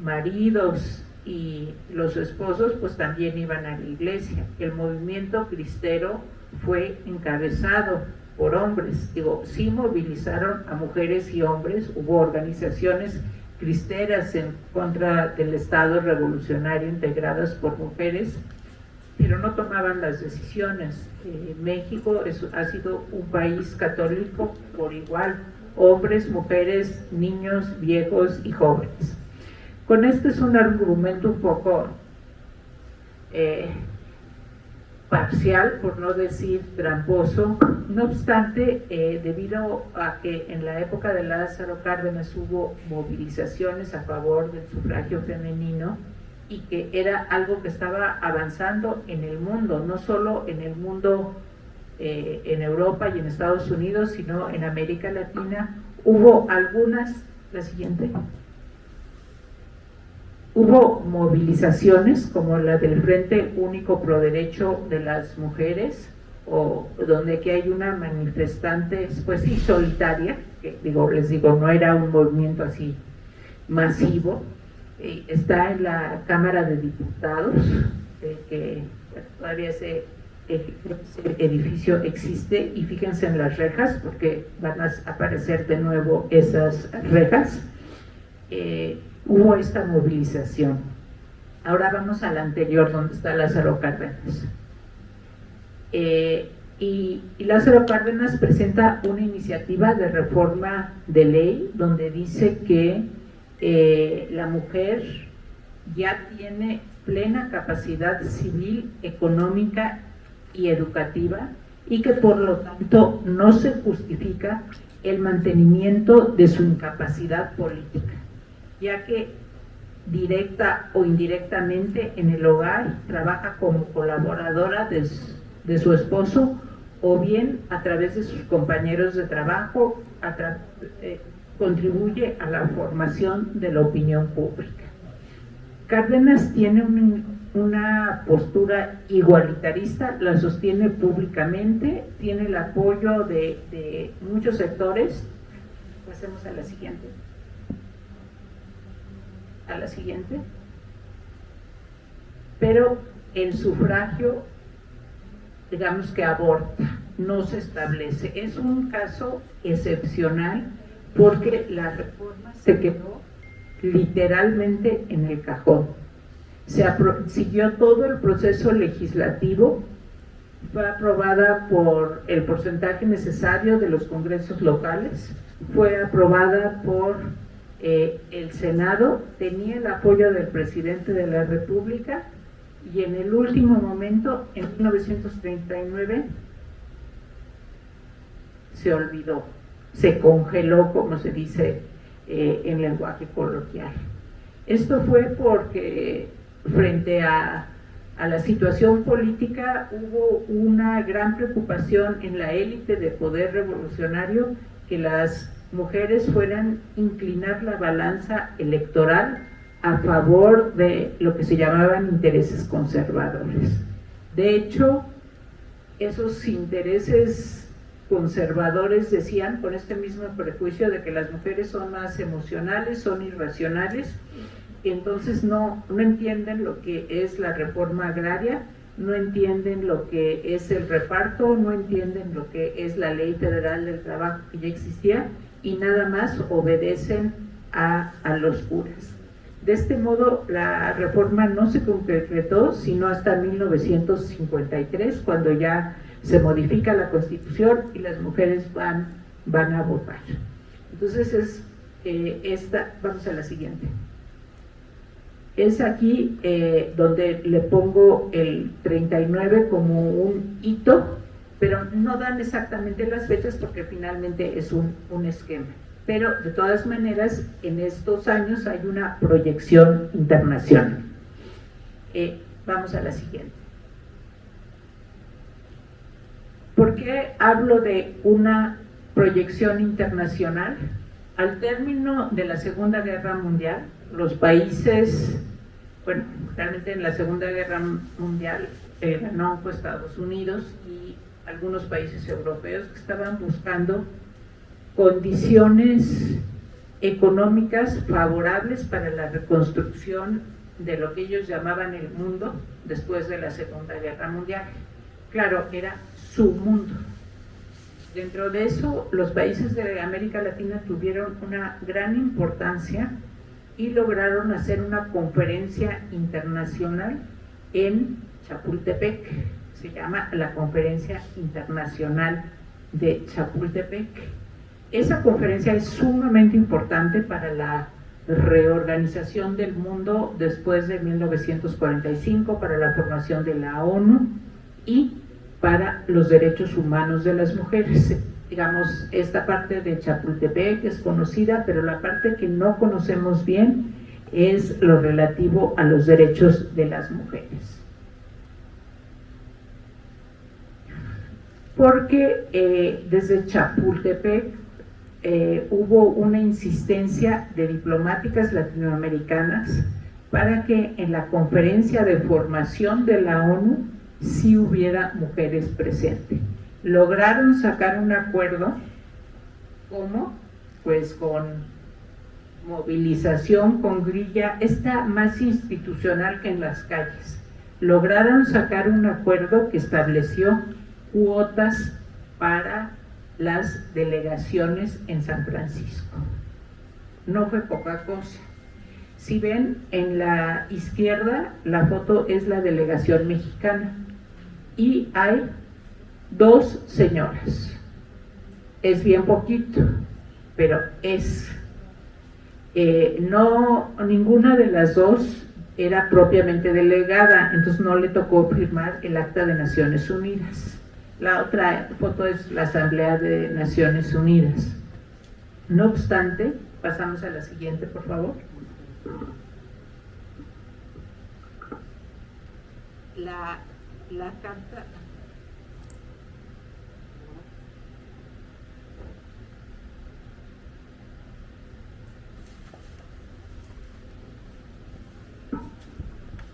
maridos y los esposos pues también iban a la iglesia. El movimiento cristero fue encabezado por hombres, sí movilizaron a mujeres y hombres, hubo organizaciones cristeras en contra del Estado revolucionario integradas por mujeres, pero no tomaban las decisiones. México ha sido un país católico por igual, hombres, mujeres, niños, viejos y jóvenes. Con este es un argumento un poco parcial, por no decir tramposo. No obstante, debido a que en la época de Lázaro Cárdenas hubo movilizaciones a favor del sufragio femenino, y que era algo que estaba avanzando en el mundo, no solo en el mundo en Europa y en Estados Unidos, sino en América Latina. Hubo la siguiente, hubo movilizaciones como la del Frente Único Pro Derecho de las Mujeres, o donde aquí hay una manifestante, pues sí, solitaria, que les digo, no era un movimiento así masivo. Está en la Cámara de Diputados, que todavía ese edificio existe, y fíjense en las rejas, porque van a aparecer de nuevo esas rejas. Hubo esta movilización. Ahora vamos a la anterior, donde está Lázaro Cárdenas. Y Lázaro Cárdenas presenta una iniciativa de reforma de ley donde dice que la mujer ya tiene plena capacidad civil, económica y educativa, y que por lo tanto no se justifica el mantenimiento de su incapacidad política, ya que directa o indirectamente en el hogar trabaja como colaboradora de su esposo, o bien a través de sus compañeros de trabajo, contribuye a la formación de la opinión pública. Cárdenas tiene una postura igualitarista, la sostiene públicamente, tiene el apoyo de muchos sectores. Pasemos a la siguiente. A la siguiente. Pero el sufragio, digamos que aborta, no se establece. Es un caso excepcional porque la reforma se quedó literalmente en el cajón. Siguió todo el proceso legislativo, fue aprobada por el porcentaje necesario de los congresos locales, fue aprobada por el Senado, tenía el apoyo del presidente de la República, y en el último momento, en 1939, se olvidó, se congeló, como se dice en lenguaje coloquial. Esto fue porque frente a la situación política hubo una gran preocupación en la élite de poder revolucionario que las mujeres fueran a inclinar la balanza electoral a favor de lo que se llamaban intereses conservadores. De hecho, esos intereses conservadores decían, con este mismo prejuicio de que las mujeres son más emocionales, son irracionales, y entonces no entienden lo que es la reforma agraria, no entienden lo que es el reparto, no entienden lo que es la Ley Federal del Trabajo que ya existía, y nada más obedecen a los curas. De este modo, la reforma no se concretó sino hasta 1953, cuando ya se modifica la Constitución y las mujeres van a votar. Entonces vamos a la siguiente. Es aquí donde le pongo el 39 como un hito, pero no dan exactamente las fechas porque finalmente es un esquema. Pero de todas maneras, en estos años hay una proyección internacional. Vamos a la siguiente. ¿Por qué hablo de una proyección internacional? Al término de la Segunda Guerra Mundial, los países, bueno, realmente en la Segunda Guerra Mundial ganó pues Estados Unidos y algunos países europeos que estaban buscando condiciones económicas favorables para la reconstrucción de lo que ellos llamaban el mundo después de la Segunda Guerra Mundial. Claro, era su mundo. Dentro de eso, los países de América Latina tuvieron una gran importancia y lograron hacer una conferencia internacional en Chapultepec. Se llama la Conferencia Internacional de Chapultepec. Esa conferencia es sumamente importante para la reorganización del mundo después de 1945, para la formación de la ONU y para los derechos humanos de las mujeres. Digamos, esta parte de Chapultepec es conocida, pero la parte que no conocemos bien es lo relativo a los derechos de las mujeres. Porque desde Chapultepec hubo una insistencia de diplomáticas latinoamericanas para que en la conferencia de formación de la ONU sí hubiera mujeres presentes. Lograron sacar un acuerdo, ¿cómo? Pues con movilización, con grilla, está más institucional que en las calles. Lograron sacar un acuerdo que estableció cuotas para las delegaciones en San Francisco. No fue poca cosa. Si ven en la izquierda, la foto es la delegación mexicana y hay 2 señoras. Es bien poquito, pero es. Ninguna de las 2 era propiamente delegada, entonces no le tocó firmar el Acta de Naciones Unidas. La otra foto es la Asamblea de Naciones Unidas. No obstante, pasamos a la siguiente, por favor. La carta.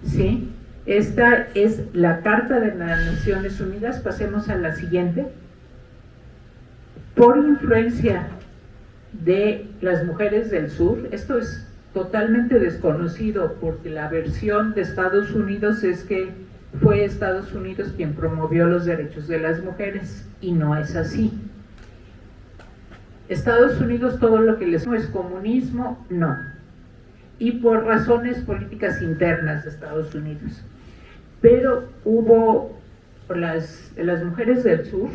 Sí, esta es la Carta de las Naciones Unidas. Pasemos a la siguiente. Por influencia de las mujeres del sur, esto es totalmente desconocido porque la versión de Estados Unidos es que fue Estados Unidos quien promovió los derechos de las mujeres y no es así. Estados Unidos todo lo que les es comunismo, no. Y por razones políticas internas de Estados Unidos. Pero hubo las mujeres del sur,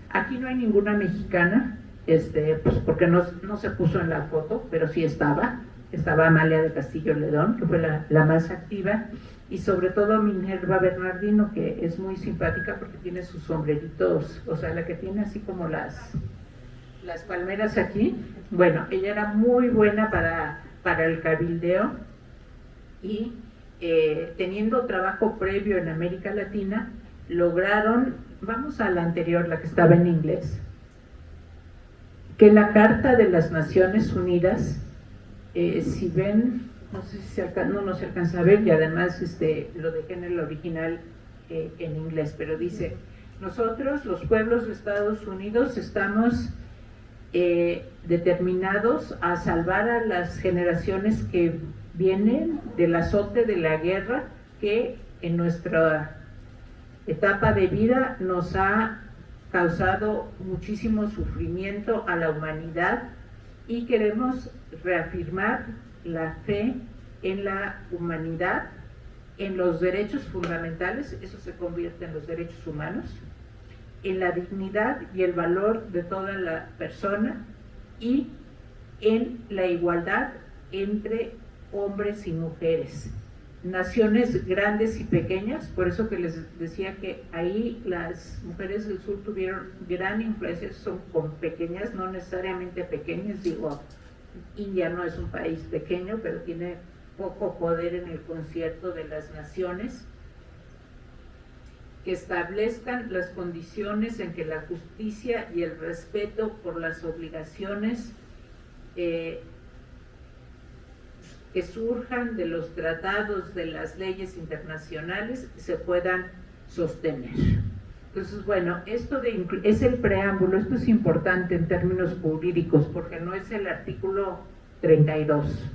aquí no hay ninguna mexicana, pues porque no se puso en la foto, pero sí estaba Amalia de Castillo Ledón, que fue la más activa, y sobre todo Minerva Bernardino, que es muy simpática porque tiene sus sombreritos, o sea, la que tiene así como las palmeras aquí. Bueno, ella era muy buena para el cabildeo y teniendo trabajo previo en América Latina, lograron, vamos a la anterior, la que estaba en inglés, que la Carta de las Naciones Unidas, si ven, no sé si no se alcanza a ver, y además lo dejé en el original en inglés, pero dice: nosotros, los pueblos de Estados Unidos, estamos determinados a salvar a las generaciones que vienen del azote de la guerra que en nuestra etapa de vida nos ha causado muchísimo sufrimiento a la humanidad, y queremos reafirmar la fe en la humanidad, en los derechos fundamentales, eso se convierte en los derechos humanos, en la dignidad y el valor de toda la persona y en la igualdad entre hombres y mujeres, naciones grandes y pequeñas. Por eso que les decía que ahí las mujeres del sur tuvieron gran influencia, son pequeñas, no necesariamente pequeñas, digo, India no es un país pequeño, pero tiene poco poder en el concierto de las naciones, que establezcan las condiciones en que la justicia y el respeto por las obligaciones que surjan de los tratados, de las leyes internacionales, se puedan sostener. Entonces, bueno, esto es el preámbulo, esto es importante en términos jurídicos, porque no es el artículo 32,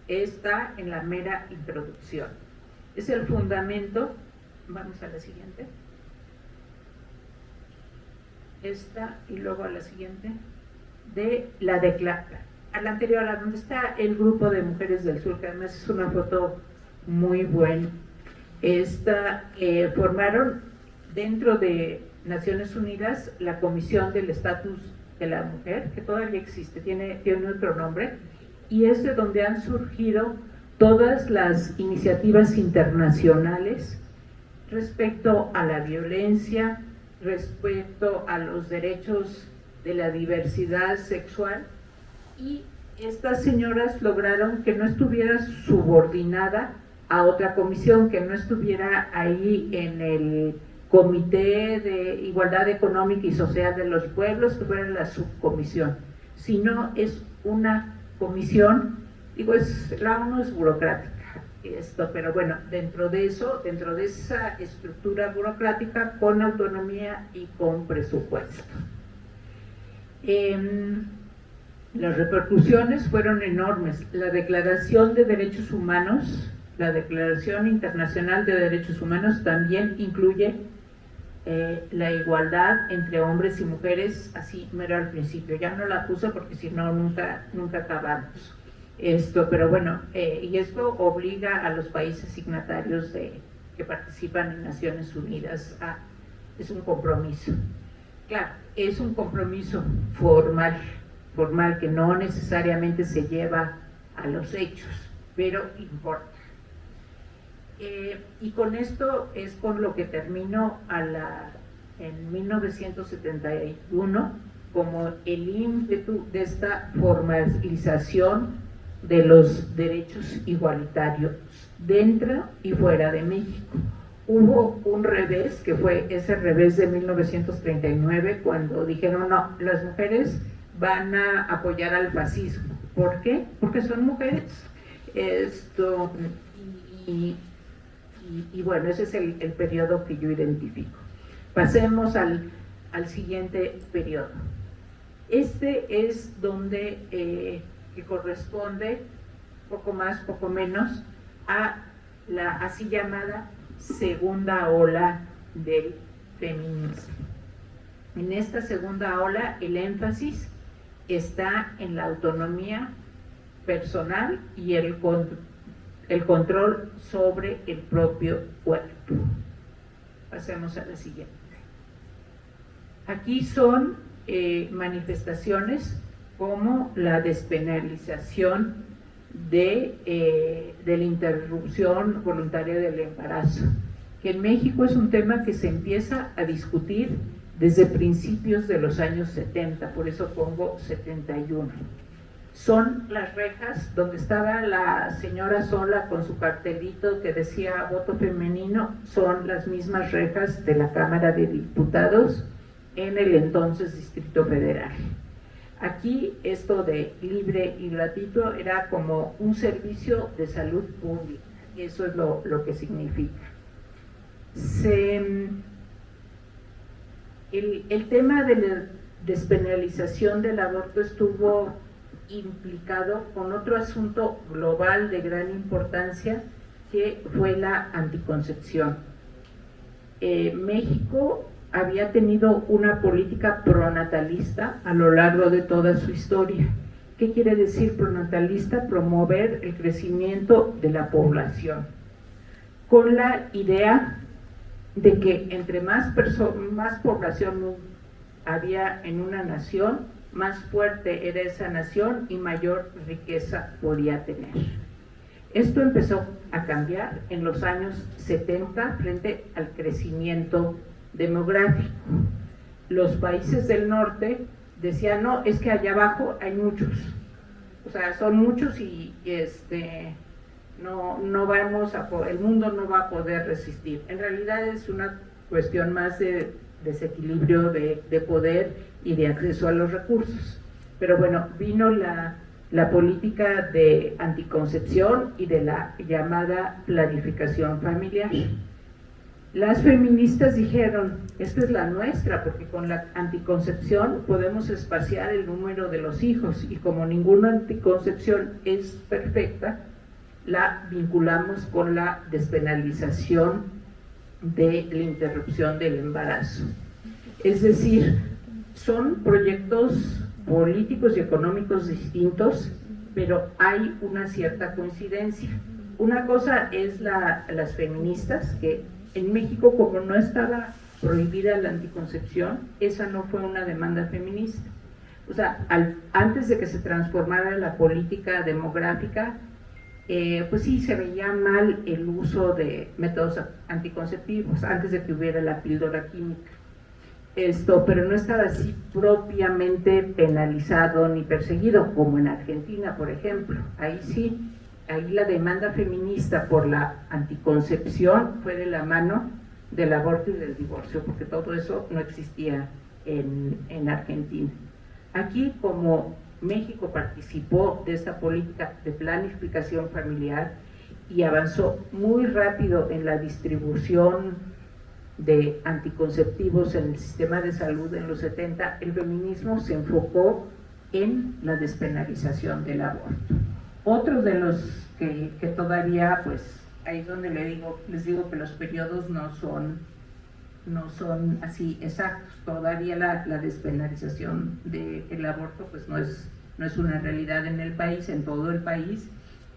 está en la mera introducción. Es el fundamento. Vamos a la siguiente. Esta y luego a la siguiente. De la declaración. A la anterior, a donde está el grupo de mujeres del sur, que además es una foto muy buena. Formaron dentro de Naciones Unidas la Comisión del Estatus de la Mujer, que todavía existe, tiene otro nombre, y es de donde han surgido todas las iniciativas internacionales respecto a la violencia, respecto a los derechos de la diversidad sexual y estas señoras lograron que no estuviera subordinada a otra comisión, que no estuviera ahí en el Comité de Igualdad Económica y Social de los Pueblos, que fuera la subcomisión, sino es una comisión, digo, la ONU es burocrática, pero bueno, dentro de eso, dentro de esa estructura burocrática, con autonomía y con presupuesto. Las repercusiones fueron enormes. La Declaración de Derechos Humanos, la Declaración Internacional de Derechos Humanos también incluye la igualdad entre hombres y mujeres, así mero al principio. Ya no la puse porque si no nunca acabamos. Pero bueno, y esto obliga a los países signatarios que participan en Naciones Unidas es un compromiso. Claro, es un compromiso formal que no necesariamente se lleva a los hechos, pero importa. Y con esto es con lo que terminó en 1971 como el ímpetu de esta formalización de los derechos igualitarios dentro y fuera de México. Hubo un revés, que fue ese revés de 1939, cuando dijeron, no, las mujeres van a apoyar al fascismo. ¿Por qué? Porque son mujeres. Y bueno, ese es el periodo que yo identifico. Pasemos al siguiente periodo. Este es donde que corresponde, poco más, poco menos, a la así llamada segunda ola del feminismo. En esta segunda ola, el énfasis está en la autonomía personal y el control sobre el propio cuerpo. Pasemos a la siguiente. Aquí son manifestaciones como la despenalización de la interrupción voluntaria del embarazo, que en México es un tema que se empieza a discutir desde principios de los años 70, por eso pongo 71. Son las rejas donde estaba la señora sola con su cartelito que decía voto femenino, son las mismas rejas de la Cámara de Diputados en el entonces Distrito Federal. Aquí esto de libre y gratuito era como un servicio de salud pública, y eso es lo que significa. El tema de la despenalización del aborto estuvo implicado con otro asunto global de gran importancia, que fue la anticoncepción. México había tenido una política pronatalista a lo largo de toda su historia. ¿Qué quiere decir pronatalista? Promover el crecimiento de la población, con la idea de que entre más población había en una nación, más fuerte era esa nación y mayor riqueza podía tener. Esto empezó a cambiar en los años 70 frente al crecimiento demográfico. Los países del norte decían, no, es que allá abajo hay muchos, o sea, son muchos y no vamos el mundo no va a poder resistir. En realidad es una cuestión más de desequilibrio de poder y de acceso a los recursos. Pero bueno, vino la política de anticoncepción y de la llamada planificación familiar. Las feministas dijeron, esta es la nuestra, porque con la anticoncepción podemos espaciar el número de los hijos, y como ninguna anticoncepción es perfecta, la vinculamos con la despenalización de la interrupción del embarazo. Es decir, son proyectos políticos y económicos distintos, pero hay una cierta coincidencia. Una cosa es las feministas, que en México, como no estaba prohibida la anticoncepción, esa no fue una demanda feminista. O sea, antes de que se transformara la política demográfica, pues sí se veía mal el uso de métodos anticonceptivos, antes de que hubiera la píldora química. pero no estaba así propiamente penalizado ni perseguido, como en Argentina, por ejemplo. Ahí sí, ahí la demanda feminista por la anticoncepción fue de la mano del aborto y del divorcio, porque todo eso no existía en Argentina. Aquí, como México participó de esa política de planificación familiar y avanzó muy rápido en la distribución de anticonceptivos en el sistema de salud en los 70, el feminismo se enfocó en la despenalización del aborto. Otro de los que todavía, pues, ahí es donde les digo que los periodos no son así exactos. Todavía la despenalización del aborto pues no es una realidad en el país, en todo el país,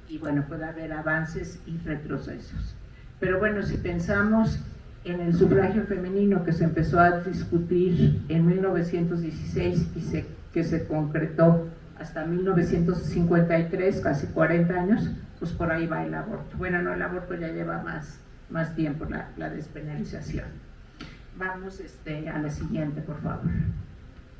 y bueno, puede haber avances y retrocesos. Pero bueno, si pensamos en el sufragio femenino que se empezó a discutir en 1916 y que se concretó hasta 1953, casi 40 años, pues por ahí va el aborto. Bueno, no, el aborto ya lleva más tiempo, la despenalización. Vamos a la siguiente, por favor.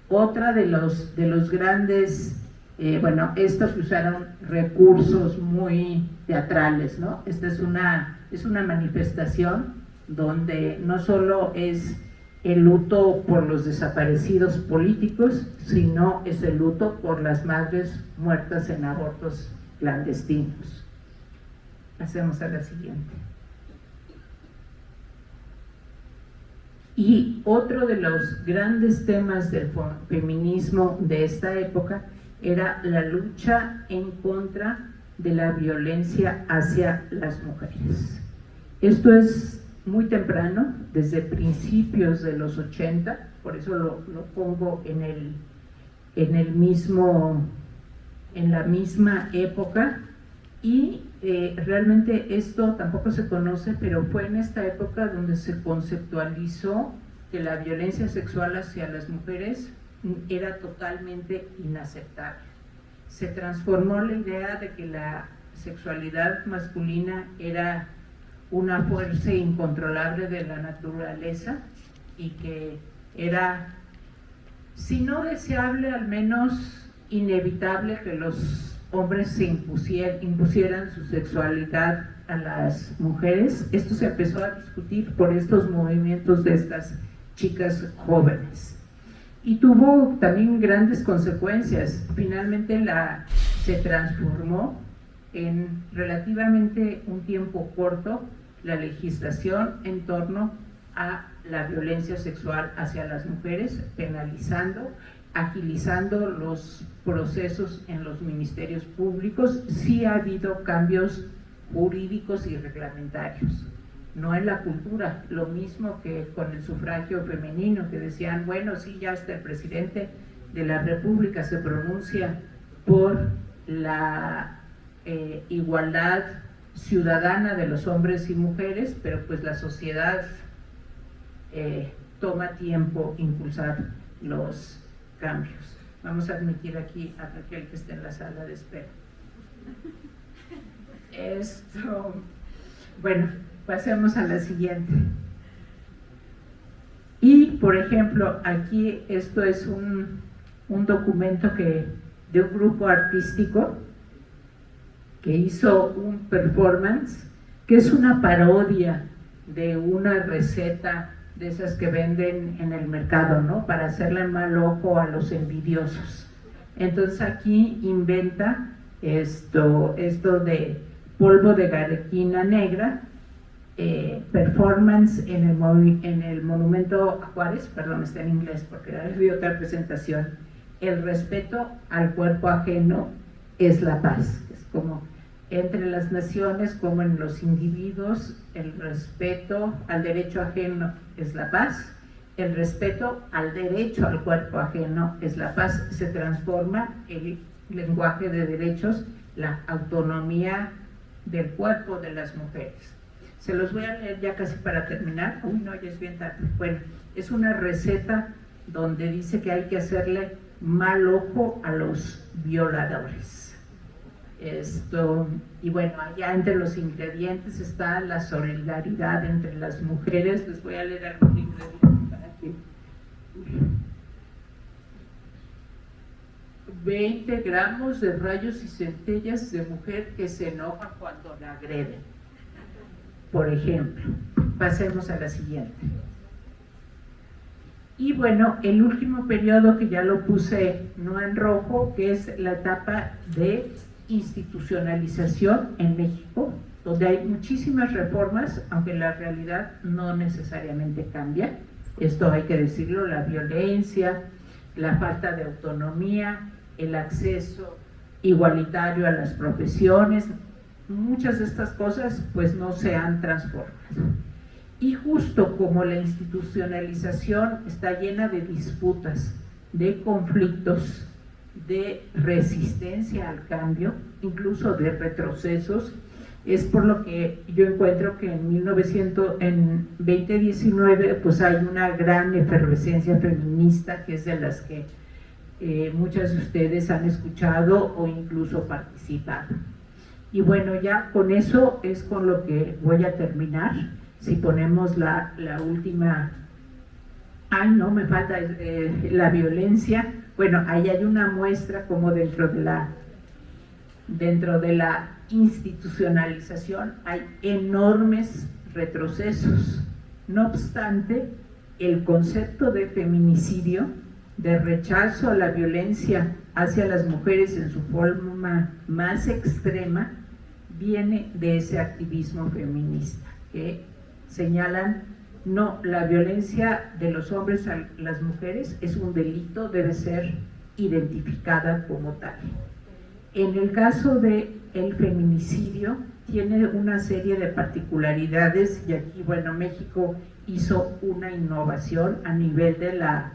Otra de los grandes, estos que usaron recursos muy teatrales, ¿no? Esta es una manifestación donde no solo es el luto por los desaparecidos políticos, sino es el luto por las madres muertas en abortos clandestinos. Pasemos a la siguiente. Y otro de los grandes temas del feminismo de esta época era la lucha en contra de la violencia hacia las mujeres. Esto es muy temprano, desde principios de los 80, por eso lo pongo en la misma época, y realmente esto tampoco se conoce, pero fue en esta época donde se conceptualizó que la violencia sexual hacia las mujeres era totalmente inaceptable. Se transformó la idea de que la sexualidad masculina era una fuerza incontrolable de la naturaleza y que era, si no deseable, al menos inevitable que los hombres se impusieran su sexualidad a las mujeres. Esto se empezó a discutir por estos movimientos de estas chicas jóvenes y tuvo también grandes consecuencias. Finalmente se transformó en relativamente un tiempo corto la legislación en torno a la violencia sexual hacia las mujeres, penalizando, agilizando los procesos en los ministerios públicos. Sí ha habido cambios jurídicos y reglamentarios, no en la cultura, lo mismo que con el sufragio femenino, que decían, bueno, sí, ya hasta el presidente de la República se pronuncia por la igualdad ciudadana de los hombres y mujeres, pero pues la sociedad toma tiempo impulsar los cambios. Vamos a admitir aquí a Raquel, que está en la sala de espera. Bueno, pasemos a la siguiente. Y, por ejemplo, aquí esto es un documento de un grupo artístico que hizo un performance, que es una parodia de una receta de esas que venden en el mercado, ¿no? Para hacerle mal ojo a los envidiosos. Entonces aquí inventa esto de polvo de galequina negra, performance en el monumento a Juárez, perdón, está en inglés porque vi otra presentación. El respeto al cuerpo ajeno es la paz. Es como entre las naciones como en los individuos, el respeto al derecho ajeno es la paz, el respeto al derecho al cuerpo ajeno es la paz. Se transforma el lenguaje de derechos, la autonomía del cuerpo de las mujeres. Se los voy a leer ya casi para terminar. Uy, no, ya es bien tarde. Bueno, es una receta donde dice que hay que hacerle mal ojo a los violadores. Y bueno, allá entre los ingredientes está la solidaridad entre las mujeres. Les voy a leer algún ingrediente para que 20 gramos de rayos y centellas de mujer que se enoja cuando la agreden. Por ejemplo, pasemos a la siguiente. Y bueno, el último periodo que ya lo puse no en rojo, que es la etapa de institucionalización en México, donde hay muchísimas reformas, aunque la realidad no necesariamente cambia. Esto hay que decirlo: la violencia, la falta de autonomía, el acceso igualitario a las profesiones, muchas de estas cosas pues no se han transformado. Y justo como la institucionalización está llena de disputas, de conflictos, de resistencia al cambio, incluso de retrocesos, es por lo que yo encuentro que en 2019 pues hay una gran efervescencia feminista, que es de las que muchas de ustedes han escuchado o incluso participado. Y bueno, ya con eso es con lo que voy a terminar. Si ponemos la última, ay no, me falta la violencia. Bueno, ahí hay una muestra como dentro de la institucionalización hay enormes retrocesos. No obstante, el concepto de feminicidio, de rechazo a la violencia hacia las mujeres en su forma más extrema, viene de ese activismo feminista, que señalan: no, la violencia de los hombres a las mujeres es un delito, debe ser identificada como tal. En el caso del feminicidio, tiene una serie de particularidades, y aquí, bueno, México hizo una innovación a nivel de la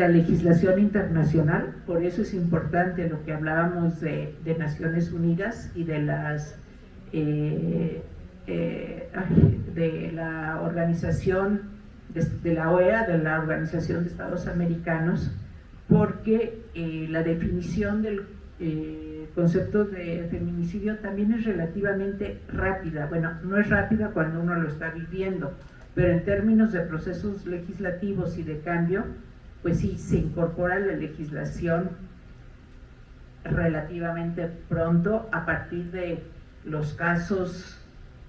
legislación internacional. Por eso es importante lo que hablábamos de Naciones Unidas y de la organización de la OEA, de la Organización de Estados Americanos, porque la definición del concepto de feminicidio también es relativamente rápida. Bueno, no es rápida cuando uno lo está viviendo, pero en términos de procesos legislativos y de cambio, pues sí, se incorpora la legislación relativamente pronto, a partir de los casos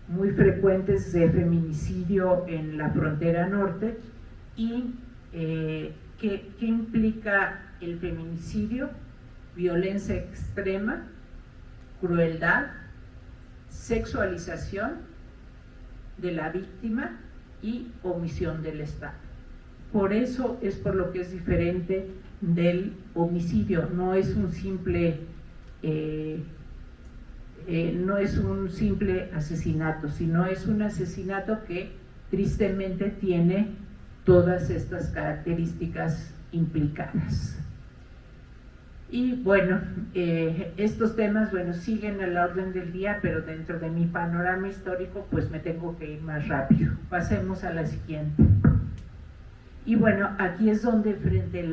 muy frecuentes de feminicidio en la frontera norte. Y ¿qué implica el feminicidio? Violencia extrema, crueldad, sexualización de la víctima y omisión del Estado. Por eso es por lo que es diferente del homicidio. No es un simple asesinato, sino es un asesinato que tristemente tiene todas estas características implicadas. Y bueno, estos temas, bueno, siguen a la orden del día, pero dentro de mi panorama histórico pues me tengo que ir más rápido. Pasemos a la siguiente. Y bueno, aquí es donde frente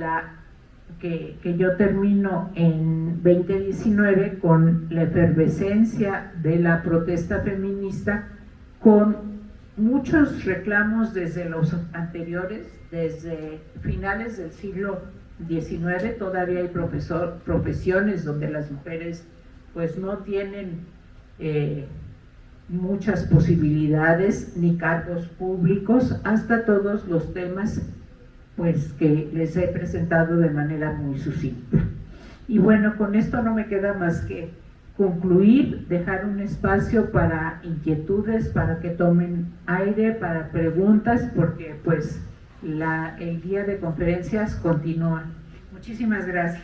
que yo termino en 2019 con la efervescencia de la protesta feminista, con muchos reclamos desde los anteriores, desde finales del siglo XIX. Todavía hay profesiones donde las mujeres pues no tienen muchas posibilidades ni cargos públicos, hasta todos los temas pues que les he presentado de manera muy sucinta. Y bueno, con esto no me queda más que concluir, dejar un espacio para inquietudes, para que tomen aire, para preguntas, porque pues el día de conferencias continúa. Muchísimas gracias.